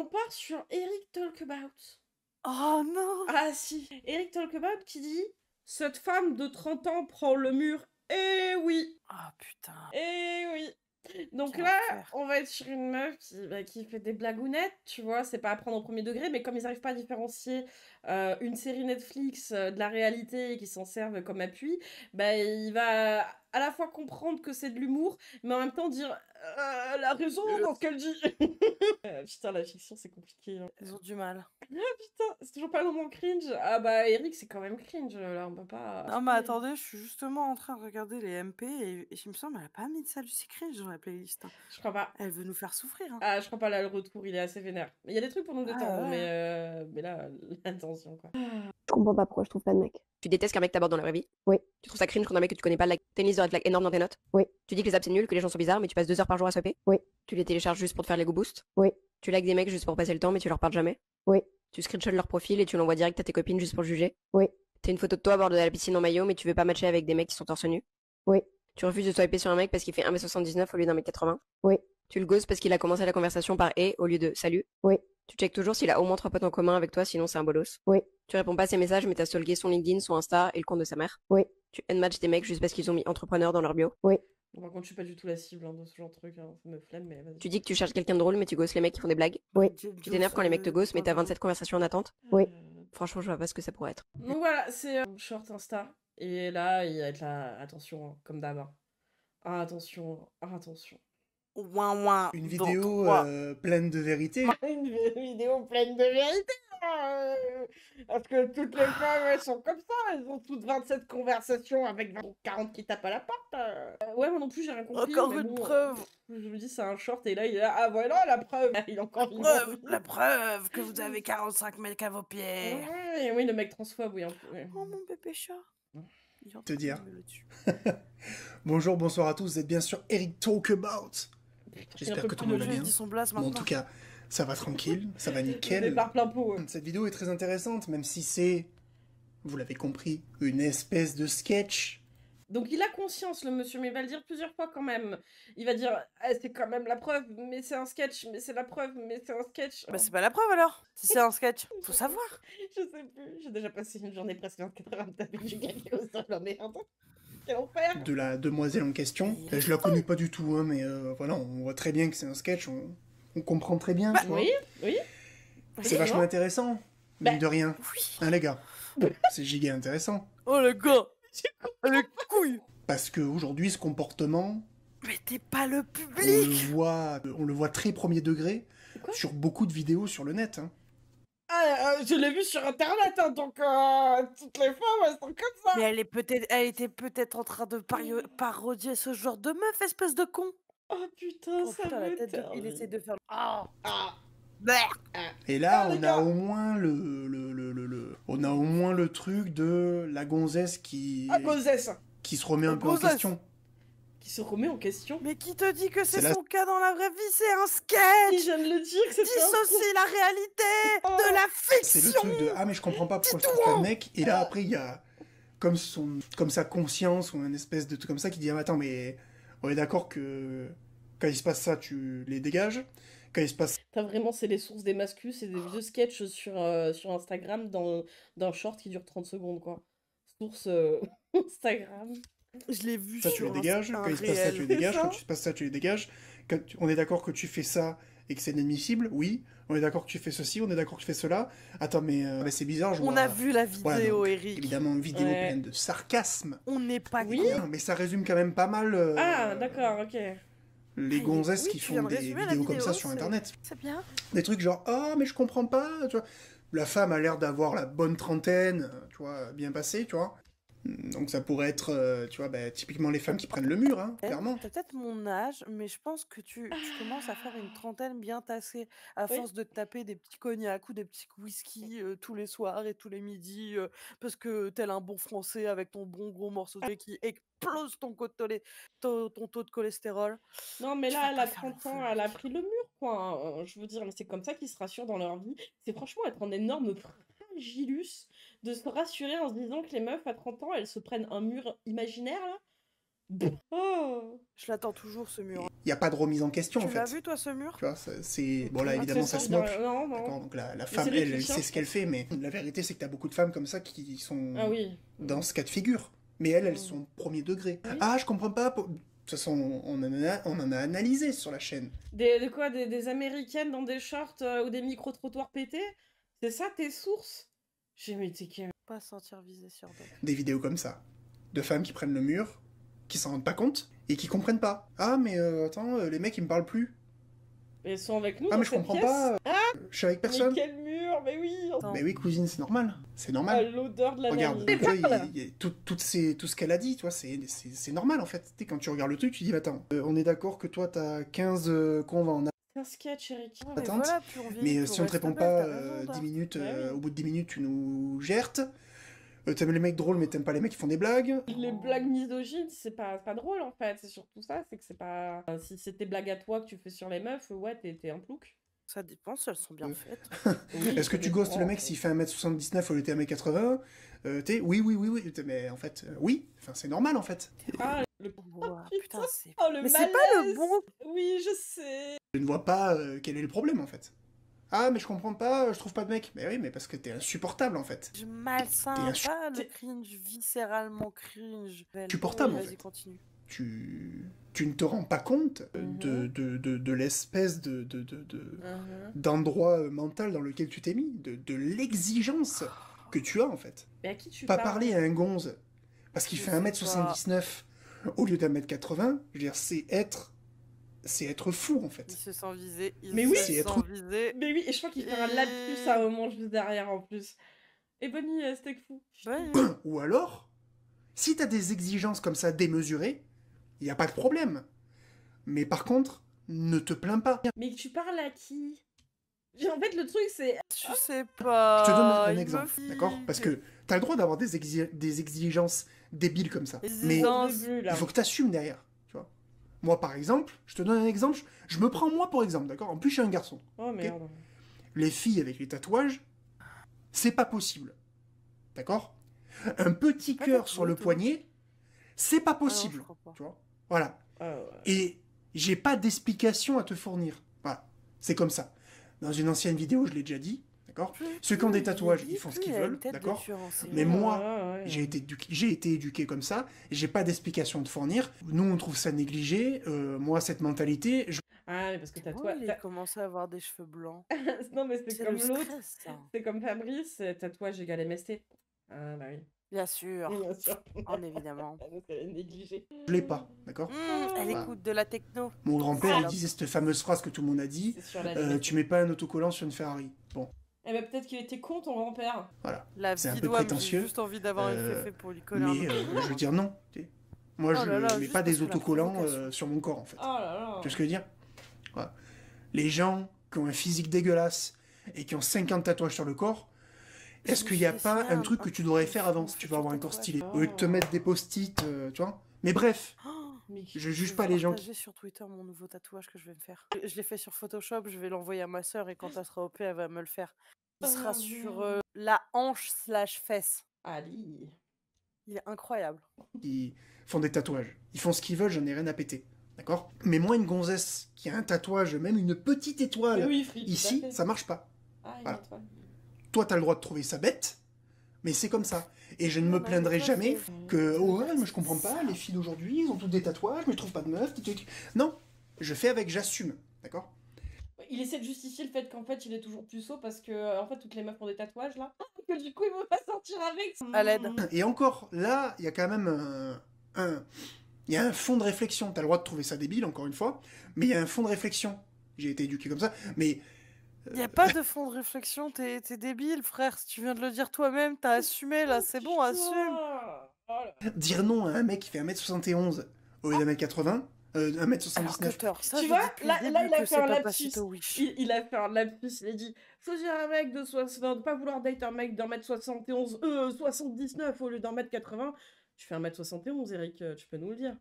on part sur Eric Talkabout. Oh non! Ah si, Eric Talkabout qui dit « Cette femme de 30 ans prend le mur. Eh oui, Ah putain. eh oui !» Donc Quel là, enfer. on va être sur une meuf qui fait des blagounettes, tu vois, c'est pas à prendre au premier degré, mais comme ils n'arrivent pas à différencier une série Netflix de la réalité et qu'ils s'en servent comme appui, bah, il va à la fois comprendre que c'est de l'humour, mais en même temps dire elle a raison dans ce qu'elle dit. Putain, la fiction, c'est compliqué. Hein. Ils ont du mal. Ah putain, c'est toujours pas le moment cringe. Ah bah, Eric, c'est quand même cringe, là, on peut pas... Non, mais attendez, je suis justement en train de regarder les MP et il me semble qu'elle a pas mis de Lucy Cringe dans la playlist. Hein. Je crois pas. Elle veut nous faire souffrir. Hein. Ah, je crois pas, là, le retour, il est assez vénère. Mais il y a des trucs pour nous détendre, Ah ouais. mais là, l'attention, quoi. Je comprends pas pourquoi je trouve pas de mec. Tu détestes qu'un mec t'aborde dans la vraie vie? Oui. Tu trouves ça cringe quand un mec que tu connais pas like t'as une liste de red flags énorme dans tes notes? Oui. Tu dis que les apps c'est nul, que les gens sont bizarres, mais tu passes 2 heures par jour à swapper? Oui. Tu les télécharges juste pour te faire l'ego boost? Oui. Tu likes des mecs juste pour passer le temps, mais tu leur parles jamais? Oui. Tu screenshots leur profil et tu l'envoies direct à tes copines juste pour le juger? Oui. T'as une photo de toi à bord de la piscine en maillot, mais tu veux pas matcher avec des mecs qui sont torse nu? Oui. Tu refuses de swiper sur un mec parce qu'il fait 1m79 au lieu d'1m80? Oui. Tu le ghostes parce qu'il a commencé la conversation par et au lieu de salut? Oui. Tu checkes toujours s'il a au moins 3 potes en commun avec toi, sinon c'est un bolos? Oui. Tu réponds pas à ses messages, mais t'as stalké son LinkedIn, son Insta et le compte de sa mère? Oui. Tu unmatch des mecs juste parce qu'ils ont mis entrepreneur dans leur bio? Oui. Par contre, je suis pas du tout la cible de ce genre de truc, hein. Ça me flemme, mais vas-y. Tu dis que tu cherches quelqu'un de drôle, mais tu ghostes les mecs qui font des blagues? Oui. Tu t'énerves quand les mecs te ghostent, mais t'as 27 conversations en attente? Oui. Franchement, je vois pas ce que ça pourrait être. Donc voilà, c'est un short Insta. Et là, il va être là, attention, hein, comme d'hab. Hein. Ah, attention, ah, attention. Ouin ouin. Une dans vidéo trois. pleine de vérité. Une vidéo pleine de vérité. Parce que toutes les femmes, elles sont comme ça. Elles ont toutes 27 conversations avec 40 qui tapent à la porte. Ouais, moi non plus, j'ai rien compris. Encore mais une bon, preuve. Je me dis, c'est un short. Et là, il est là. Ah, voilà la preuve. Il est encore vivant. La preuve que vous avez 45 mecs à vos pieds. Ouais, oui, le mec transphobe, oui. Un peu, ouais. Oh mon bébé chat. Il est en Te train de dire. me le dessus. Bonjour, bonsoir à tous, vous êtes bien sûr Eric Talkabout. J'espère que tout le monde va Je bien. dis son blase Bon, en maintenant. tout cas, ça va tranquille, ça va Il est nickel. par plein pot. Cette vidéo est très intéressante, même si c'est, vous l'avez compris, une espèce de sketch. Donc il a conscience, le monsieur, mais il va le dire plusieurs fois quand même. Il va dire ah, c'est quand même la preuve, mais c'est un sketch, mais c'est la preuve, mais c'est un sketch. Bah c'est pas la preuve alors. Si c'est un sketch, faut savoir. Je sais plus, j'ai déjà passé une journée presque 24 heures à me taper du gagné au sol, la merde. Quel enfer. De la demoiselle en question. Je la connais pas du tout, hein, mais voilà, on voit très bien que c'est un sketch, on comprend très bien, tu vois. Oui, oui. C'est vachement intéressant, mine de rien. Oui. Hein, les gars, c'est giga intéressant. Oh le gars. Les couilles. Parce qu'aujourd'hui, ce comportement, Mais t'es pas le on public. le voit très premier degré Quoi sur beaucoup de vidéos sur le net. Hein. Ah, je l'ai vu sur internet, hein, donc toutes les femmes elles sont comme ça. Mais elle était peut-être en train de parodier ce genre de meuf, espèce de con. Oh putain, Oh ça putain, la me tête de... Il termine. essaie de faire... Ah. Ah, Et là, les on a gars. au moins on a au moins le truc de la gonzesse qui gonzesse se remet un peu en Gonzesse. question. qui se remet en question. Mais qui te dit que c'est C'est la- son cas dans la vraie vie? C'est un Si sketch. je viens de le dire que c'était un Dissocie la réalité de la C'est le fiction. truc de ah mais je comprends pas pourquoi je trouve pas de mec. Et là après il y a comme sa conscience ou un espèce de truc comme ça qui dit ah, mais attends mais on est d'accord que quand il se passe ça tu les dégages. Quand il se passe T'as vraiment, c'est les sources des mascus, c'est des vieux sketchs sur Instagram d'un short qui dure 30 secondes, quoi. Source Instagram. Je l'ai vu ça tu les sur dégages. un Quand il se passe ça tu les dégages. C'est ça. Quand il se passe ça tu les dégages. On est d'accord que tu fais ça et que c'est inadmissible. Oui. On est d'accord que tu fais ceci. On est d'accord que tu fais cela. Attends mais c'est bizarre. Je On vois... a vu la Ouais, vidéo, donc, Eric. évidemment une vidéo Ouais. pleine de sarcasme. On n'est pas Oui. con. Non, mais ça résume quand même pas mal Ah, d'accord, ok. les Ah, gonzesses oui, qui tu viens font de des résumer la vidéos comme vidéo, ça sur c'est- internet. C'est bien. Des trucs genre ah mais je comprends pas, tu vois. La femme a l'air d'avoir la bonne trentaine, tu vois, bien passée, tu vois. Donc ça pourrait être, tu vois, bah, typiquement les femmes qui prennent le mur, hein, clairement. T'as peut-être mon âge, mais je pense que tu commences à faire une trentaine bien tassée à Oui. force de te taper des petits cognacs ou des petits whisky tous les soirs et tous les midis parce que tel un bon français avec ton bon gros morceau de qui explose ton taux de cholestérol. Non, mais Tu là, vas elle pas a faire le 30 ans, feu, elle a mec. pris le mur, quoi. Je veux dire, mais c'est comme ça qu'ils se rassurent dans leur vie. C'est franchement être un énorme fragilus de se rassurer en se disant que les meufs à 30 ans, elles se prennent un mur imaginaire, là. Oh. Je l'attends toujours, ce mur. Il n'y a pas de remise en question, en Tu l'as fait. vu, toi, ce mur? Tu vois, c'est... Bon, là, Ah, évidemment, c'est ça se ça, moque. non, non. D'accord, donc la Mais femme, c'est lui elle, qui elle tient. sait ce qu'elle fait, mais la vérité, c'est que t'as beaucoup de femmes comme ça qui sont Ah oui. dans ce cas de figure. Mais elles Mm. sont premier degré. Oui. Ah, je comprends pas. De toute façon, on en a analysé sur la chaîne. De quoi des Américaines dans des shorts ou des micro-trottoirs pétés? C'est ça tes sources? J'ai mais t'es qui? Pas se sentir visé sur d'autres. Des vidéos comme ça. De femmes qui prennent le mur, qui s'en rendent pas compte, et qui comprennent pas. Ah, mais attends, les mecs, ils me parlent plus. Ils sont avec nous Ah, dans mais je cette comprends pièce? pas. Je suis avec Mais personne. quel mur? Mais oui! Mais oui, cousine, c'est normal. C'est Ah, normal. l'odeur de la Regarde, vanille. tu vois, tout ce qu'elle a dit, tu vois, c'est normal en fait. Tu sais, quand tu regardes le truc, tu dis, attends, on est d'accord que toi, t'as 15 qu'on va en C'est un sketch, Eric. Oh, mais attente. voilà, plus on vieillit, Mais plus si on te reste répond belle, pas t'as raison, 10 Dan. minutes, Bah oui. au bout de 10 minutes, tu nous gertes. T'aimes les mecs drôles, mais t'aimes pas les mecs qui font des blagues. Les blagues misogynes, c'est pas drôle en fait. C'est surtout ça, c'est que c'est pas. Si c'est tes blagues à toi que tu fais sur les meufs, ouais, t'es un plouc. Ça dépend si elles sont bien faites. Oui, Est-ce que ça tu ghostes dépend. le mec s'il fait 1m79 au lieu de 1m80 oui. Mais en fait, oui. Enfin, c'est normal en fait. Ah, le. Ouah, putain, c'est... Oh, le Mais c'est pas le malaise. bon... Oui, je sais. Je ne vois pas quel est le problème en fait. Ah, mais je comprends pas, je trouve pas de mec. Mais oui, mais parce que t'es insupportable en fait. Je malsain, T'es un pas le t'es- cringe, viscéralement cringe. Supportable, en Vas-y, fait. continue. Tu ne te rends pas compte de l'espèce d'endroit mental dans lequel tu t'es mis, de l'exigence que tu as en fait. Mais à qui tu Pas parles? parler à un gonze parce qu'il Je fait sais 1m79 au lieu d'1m80, je veux dire, c'est être fou en Il fait. se sent visé, il Mais oui. se C'est sent être- visé. Mais oui, et je crois qu'il fait un lapsus à un moment juste derrière en plus. Et Bonnie, c'était fou. Ouais. Ou alors, si t'as des exigences comme ça démesurées, il n'y a pas de problème. Mais par contre, ne te plains pas. Mais tu parles à qui? En fait, le truc, c'est. Je sais pas. Je te donne un il me exemple, figue. d'accord? Parce que t'as le droit d'avoir des exigences débiles comme ça. Les Mais exigences. Au début, il là. faut que t'assumes derrière, tu vois. Moi, par exemple, je te donne un exemple, je me prends moi pour exemple, d'accord? En plus, je suis un garçon. Oh merde. Les filles avec les tatouages, c'est pas possible. D'accord? Un petit pas cœur tatoué, sur le toi. poignet, c'est pas Ah non, je possible. crois pas. Tu vois? Voilà. Ah ouais. Et j'ai pas d'explication à te fournir. Voilà. C'est comme ça. Dans une ancienne vidéo, je l'ai déjà dit, d'accord? Ceux qui ont des tatouages, ils font ce qu'ils veulent, d'accord? Mais moi, Ouais. j'ai été éduqué comme ça, et j'ai pas d'explication à te fournir. Nous, on trouve ça négligé. Moi, cette mentalité, Ah, mais parce que Moi, tatouage. il a commencé à avoir des cheveux blancs. Non, mais c'est C'est comme le l'autre. stress, ça. C'est comme Fabrice, tatouage égale MST. Ah, bah oui. Bien sûr. Bien sûr. En évidemment. Ah, donc elle est négligée. je l'ai pas, d'accord? Elle Voilà. écoute de la techno. Mon grand-père, il Alors. disait cette fameuse phrase que tout le monde a dit, C'est sur la limite. tu mets pas un autocollant sur une Ferrari. Bon, Eh ben peut-être qu'il était con, ton grand-père. voilà. La C'est un vie peu doit, j'ai prétentieux, juste envie d'avoir une euh, féfé pour lui coller un Mais je veux dire non. Moi, Oh je là là, mets juste pas parce des que la autocollants provocation. sur mon corps, en fait. Oh là là. Tu vois ce que je veux dire? Voilà. Les gens qui ont un physique dégueulasse et qui ont 50 tatouages sur le corps, est-ce Je qu'il n'y a me fais pas ça, un truc que tu devrais faire avant si tu veux avoir un corps stylé? Au lieu de te mettre des post-it, tu vois? Mais bref, Mais je juge vais pas les gens qui... partager sur Twitter mon nouveau tatouage que je vais me faire. Je l'ai fait sur Photoshop, je vais l'envoyer à ma sœur et quand elle sera OP, elle va me le faire. Il Oh sera mon sur Dieu. la hanche / fesse. Ali. Il est incroyable. qui font des tatouages. Ils font ce qu'ils veulent, j'en ai rien à péter. D'accord? Mais moi, une gonzesse qui a un tatouage, même une petite étoile, Mais oui, Free, tout à ici, fait. ça marche pas. Ah, il Voilà. y a toi. Toi, t'as le droit de trouver ça bête, mais c'est comme ça. Et je ne me Non, mais plaindrai toi, jamais c'est- que, oh ouais, mais je comprends pas, les filles d'aujourd'hui, ils ont toutes des tatouages, mais je trouve pas de meufs. Non, je fais avec, j'assume. D'accord? Il essaie de justifier le fait qu'en fait il est toujours puceau parce que en fait toutes les meufs ont des tatouages là. Que du coup il veut pas sortir avec. À l'aide. Et encore, là, il y a quand même il y a un fond de réflexion. T'as le droit de trouver ça débile, encore une fois, mais il y a un fond de réflexion. J'ai été éduqué comme ça, mais Il n'y a pas de fond de réflexion, t'es débile, frère. Si tu viens de le dire toi-même, t'as assumé là, c'est bon, assume. Oh là. dire non à un mec qui fait 1m71 au lieu d'1m80, Alors 1m79. Cutter, ça Tu je vois, dis depuis là, le là, début il a que fait c'est un pas lapsus. Pacito Wish. Il a fait un lapsus, il a dit choisir un mec de 60, de pas vouloir date un mec d'1m71, 79 au lieu d'1m80. Tu fais 1m71, Eric, tu peux nous le dire.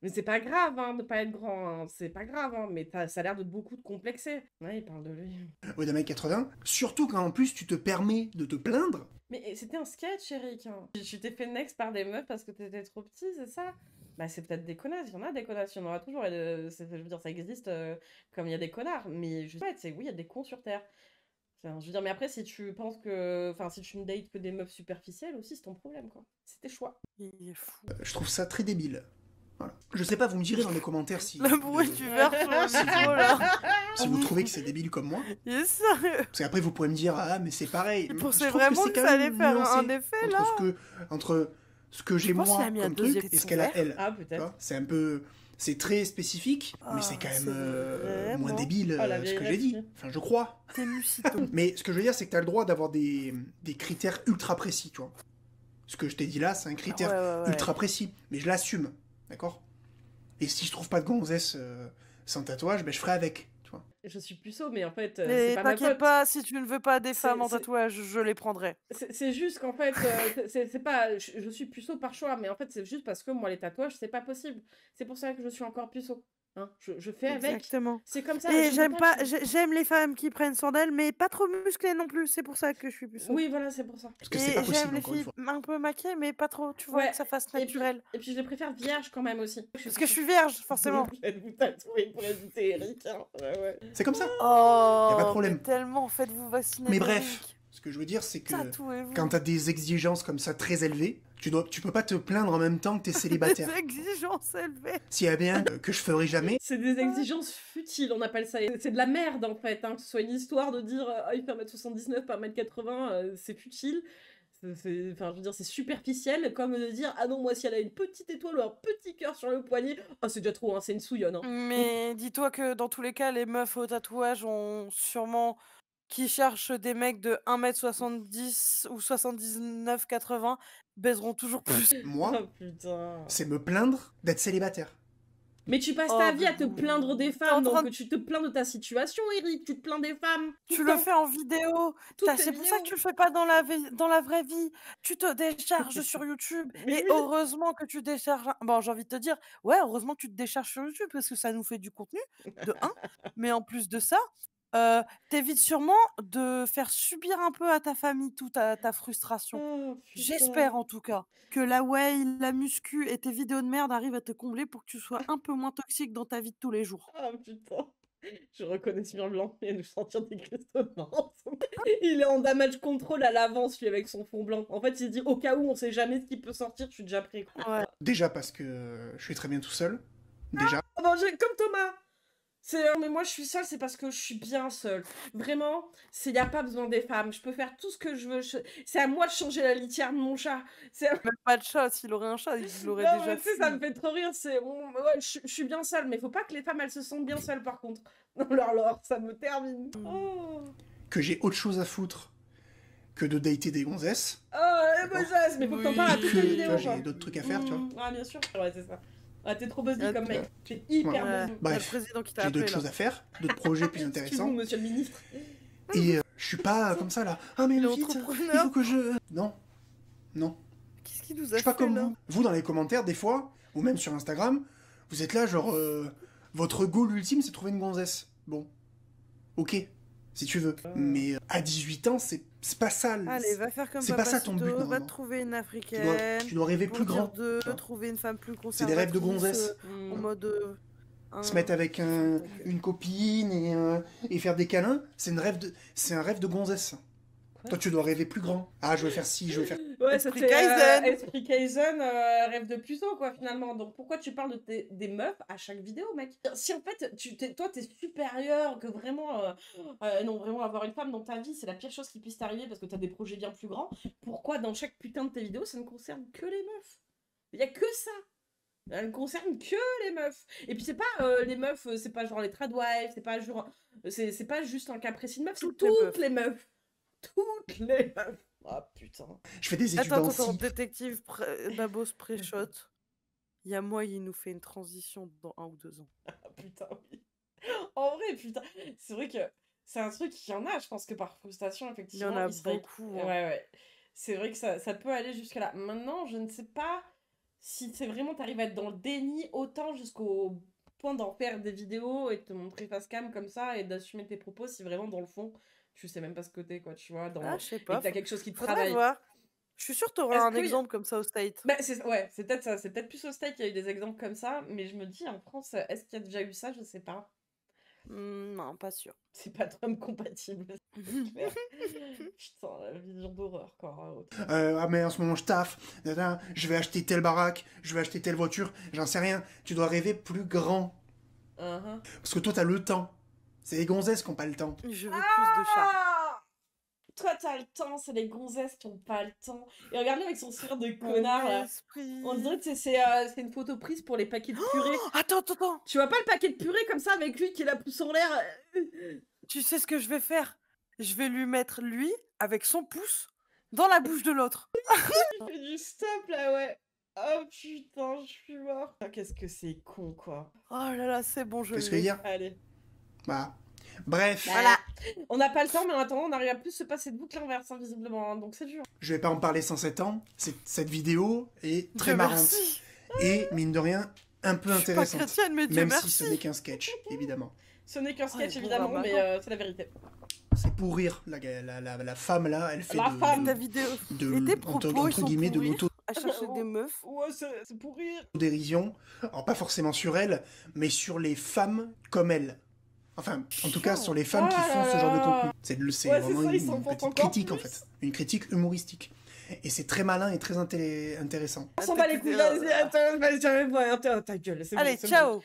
Mais c'est pas grave hein, de pas être grand, hein. C'est pas grave, hein, mais ça a l'air de beaucoup te complexer. Ouais, il parle de lui. Au lieu d'1m80, surtout quand en plus tu te permets de te plaindre. Mais c'était un sketch, Eric. Hein. Tu t'es fait next par des meufs parce que t'étais trop petit, c'est ça? Bah, c'est peut-être des connasses, il y en a des connasses, il y en aura toujours, je veux dire, ça existe comme il y a des connards, mais je sais pas, oui, il y a des cons sur Terre. Enfin, je veux dire, mais après, si tu penses que. Enfin, si tu ne dates que des meufs superficielles aussi, c'est ton problème, quoi. C'est tes choix. Il est fou. Je trouve ça très débile. Voilà. Je sais pas, vous me direz dans les commentaires si, Le bruit du verre sur le micro, là. si vous trouvez que c'est débile comme moi. Il est sérieux. Parce qu'après, vous pourrez me dire, ah, mais c'est pareil. Il Je pensait trouve vraiment c'est que quand ça même allait faire nuancé un effet, là. Entre ce que j'ai pense qu'il moi a mis un comme truc deuxième et ce qu'elle a verre. elle. Ah, Tu peut-être. vois, c'est un peu. C'est très spécifique, mais c'est Ah, quand même c'est moins vraiment- débile Oh, la ce vieille que j'ai dit. rêve. Enfin, je crois. T'es mucito. Mais ce que je veux dire, c'est que tu as le droit d'avoir des critères ultra précis, tu vois. Ce que je t'ai dit là, c'est un critère Ouais. ultra précis. Mais je l'assume, d'accord? Et si je trouve pas de gonzesse sans tatouage, ben je ferai avec, tu vois. Je suis puceau, mais en fait, Mais c'est pas ma t'inquiète faute. pas, si tu ne veux pas des C'est- femmes en c'est- tatouage, je les prendrai. C'est juste qu'en fait, c'est pas. Je suis puceau par choix, mais en fait, c'est juste parce que moi, les tatouages, c'est pas possible. C'est pour ça que je suis encore puceau. Hein, je fais avec. Exactement. C'est comme ça. Et je ne j'aime peux pas, je- j'aime les femmes qui prennent soin d'elles, mais pas trop musclées non plus. C'est pour ça que je suis puceau. Oui, voilà, c'est pour ça. Parce que c'est pas Et j'aime possible, les encore une filles fois. un peu maquillées, mais pas trop, tu vois, Ouais, que ça fasse Et puis, naturel. et puis, je les préfère vierges quand même aussi. Parce que je suis vierge, forcément. Je vais vous tatouer pour éviter Eric. Hein. Ouais. C'est comme ça. Oh, pas de problème. mais tellement, faites-vous vacciner. Mais Dominique. bref, ce que je veux dire, c'est que Tatouez-vous. quand t'as des exigences comme ça très élevées, tu peux pas te plaindre en même temps que t'es célibataire. Des exigences élevées. S'il y a bien que je ferai jamais, C'est des exigences futiles, on appelle ça. C'est de la merde en fait. Hein. Que ce soit une histoire de dire ah, il fait 1m79 par 1m80, c'est futile. Enfin, je veux dire, c'est superficiel, comme de dire ah non, moi si elle a une petite étoile ou un petit cœur sur le poignet, ah c'est déjà trop, hein, c'est une souillonne. Hein. Mais dis-toi que dans tous les cas, les meufs au tatouage ont sûrement qui cherchent des mecs de 1m70 ou 79-80 baiseront toujours plus. moi, Oh putain. c'est me plaindre d'être célibataire. Mais tu passes Oh, ta vie à te Boubou. plaindre des T'es en femmes, train donc tu te plains de ta situation, Eric, tu te plains des femmes. tout Tu le le temps. fais en vidéo. Toutes tes C'est pour ça que vidéos. tu le fais pas dans la vraie vie. Tu te décharges sur YouTube. Mais Et oui. heureusement que tu décharges. Bon, j'ai envie de te dire, ouais, heureusement que tu te décharges sur YouTube parce que ça nous fait du contenu, de 1. Mais en plus de ça, t'évites sûrement de faire subir un peu à ta famille toute ta frustration. Oh, J'espère en tout cas que la whey, la muscu et tes vidéos de merde arrivent à te combler pour que tu sois un peu moins toxique dans ta vie de tous les jours. Ah putain. Je reconnais ce mur blanc et de sortir des cristaux de marron. Il est en damage control à l'avance, lui, avec son fond blanc. En fait, il se dit au cas où, on sait jamais ce qui peut sortir, je suis déjà prêt. Quoi. Ouais. Déjà parce que je suis très bien tout seul. Déjà. Ah non, comme Thomas. Mais moi je suis seule, c'est parce que je suis bien seule. Vraiment, y a pas besoin des femmes. Je peux faire tout ce que je veux. C'est à moi de changer la litière de mon chat. C'est Même pas de chat, s'il aurait un chat, il l'aurait Non, déjà mais tu sais, ça me fait. fait trop rire. Ouais, je suis bien seule, mais faut pas que les femmes elles se sentent bien seules par contre. Non, alors, ça me termine. Oh, Que j'ai autre chose à foutre que de dater des gonzesses. oh D'accord. mais faut que t'en parles à Oui. toutes Que les tu vidéos. vois, quoi. j'ai d'autres trucs à faire, tu vois. Ah, bien sûr. Ouais, c'est ça. Ah, t'es trop busy Ah, comme mec. t'es- T'es hyper Ouais. busy. Bref, Il y a le président qui t'a J'ai appelé d'autres là. choses à faire, d'autres projets plus Excusez-vous, intéressants. monsieur le ministre. Et je suis pas comme ça là. Ah mais Il est vite, il entrepreneur. faut que je... Non. Non. Qu'est-ce qu'il nous Je a suis pas fait comme là vous. Vous, dans les commentaires, des fois, ou même sur Instagram, vous êtes là, genre, votre goal ultime, c'est de trouver une gonzesse. Bon. Ok, si tu veux. Mais à 18 ans, c'est pas ça. Allez, va faire comme c'est pas ça ton but, Papacito, va normalement. te trouver une Tu dois, africaine. tu dois rêver pour plus dire grand. deux, tu vois. trouver une femme plus C'est conservatrice. des rêves de gonzesse. En mode. Se mettre avec une copine et faire des câlins, c'est un rêve de gonzesse. Toi, tu dois rêver plus grand. Ah, je veux faire ci, je veux faire... Ouais, ça Esprit fait Kaizen. Esprit Kaizen, rêve de puceau, quoi, finalement. Donc pourquoi tu parles de des meufs à chaque vidéo, mec? Si en fait, toi, t'es supérieur, que vraiment, non, vraiment avoir une femme dans ta vie, c'est la pire chose qui puisse t'arriver parce que t'as des projets bien plus grands. Pourquoi dans chaque putain de tes vidéos, ça ne concerne que les meufs? Il y a que ça. Elle ne concerne que les meufs. Et puis c'est pas les meufs, c'est pas genre les tradwives, c'est pas genre, c'est pas juste un cas précis de meuf, c'est Toutes les toutes les meufs. Toutes les meufs. Ah putain. Je fais des études en Attends, psy. détective Babos pré-shot. Il y a moi, il nous fait une transition dans 1 ou 2 ans. Ah putain, oui. En vrai, putain. C'est vrai que c'est un truc qu'il y en a, je pense que par frustration, Il y effectivement. en a il serait- beaucoup. Ouais, hein. ouais. C'est vrai que ça peut aller jusque là. Maintenant, je ne sais pas si c'est vraiment t'arrives à être dans le déni autant jusqu'au point d'en faire des vidéos et de te montrer face cam comme ça et d'assumer tes propos si vraiment dans le fond tu sais même pas ce que t'es, quoi, tu vois, Ah, je sais et pas. que t'as quelque chose qui te Faudrait travaille. voir. Je suis sûre que t'auras Est-ce un qu'il y a- exemple comme ça au State. Bah, c'est peut-être ça. C'est peut-être plus au steak qu'il y a eu des exemples comme ça. Mais je me dis, en France, est-ce qu'il y a déjà eu ça? Je sais pas. Non, pas sûr. C'est pas Trump compatible. c'est clair. Putain, la vision d'horreur, quoi. Ah mais en ce moment je taffe, je vais acheter telle baraque, je vais acheter telle voiture, j'en sais rien. Tu dois rêver plus grand. Uh-huh. Parce que toi t'as le temps. C'est les gonzesses qui n'ont pas le temps. Je veux plus de chats. Ah Toi, t'as le temps, c'est les gonzesses qui ont pas le temps. Et regarde-le avec son sourire de connard, là. On dirait que c'est une photo prise pour les paquets de purée. Oh, attends. Tu vois pas le paquet de purée comme ça avec lui qui est la pouce en l'air? Tu sais ce que je vais faire? Je vais lui mettre lui avec son pouce dans la bouche de l'autre. Il fait du stop là, ouais. Oh putain, je suis mort. Ah, qu'est-ce que c'est con, quoi. Oh là là, c'est bon, je Qu'est-ce que je veux l'ai. dire? Allez. Bah. Bref, Voilà. On n'a pas le temps, mais en attendant, on arrive à plus se passer de boucle inverse, visiblement. Hein, donc c'est dur. je vais pas en parler sans ans. Cette vidéo est très Dieu marrante. merci. Et, mine de rien, un peu Je suis pas intéressante. chrétienne, mais Dieu Même merci. si ce n'est qu'un sketch, évidemment. Ce n'est qu'un sketch, les évidemment, bourrins, mais maintenant. c'est la vérité. C'est pour rire. La femme là, elle fait La femme. Ta vidéo. de, Et tes entre propos, ils sont guillemets, de pour rire. l'auto À chercher des meufs. Ouais, c'est pour rire. dérision, alors pas forcément sur elle, mais sur les femmes comme elle. Enfin, en tout cas, sur les femmes qui Oh font là ce genre de là. contenu. C'est Ouais, c'est vraiment ça, ils une s'en font petite encore critique, en plus. fait. Une critique humoristique. Et c'est très malin et très intéressant. On s'en bat les couilles, vas-y, attends, vas-y, j'arrive pas, attends, ta gueule, c'est bon, Allez, c'est bon. ciao.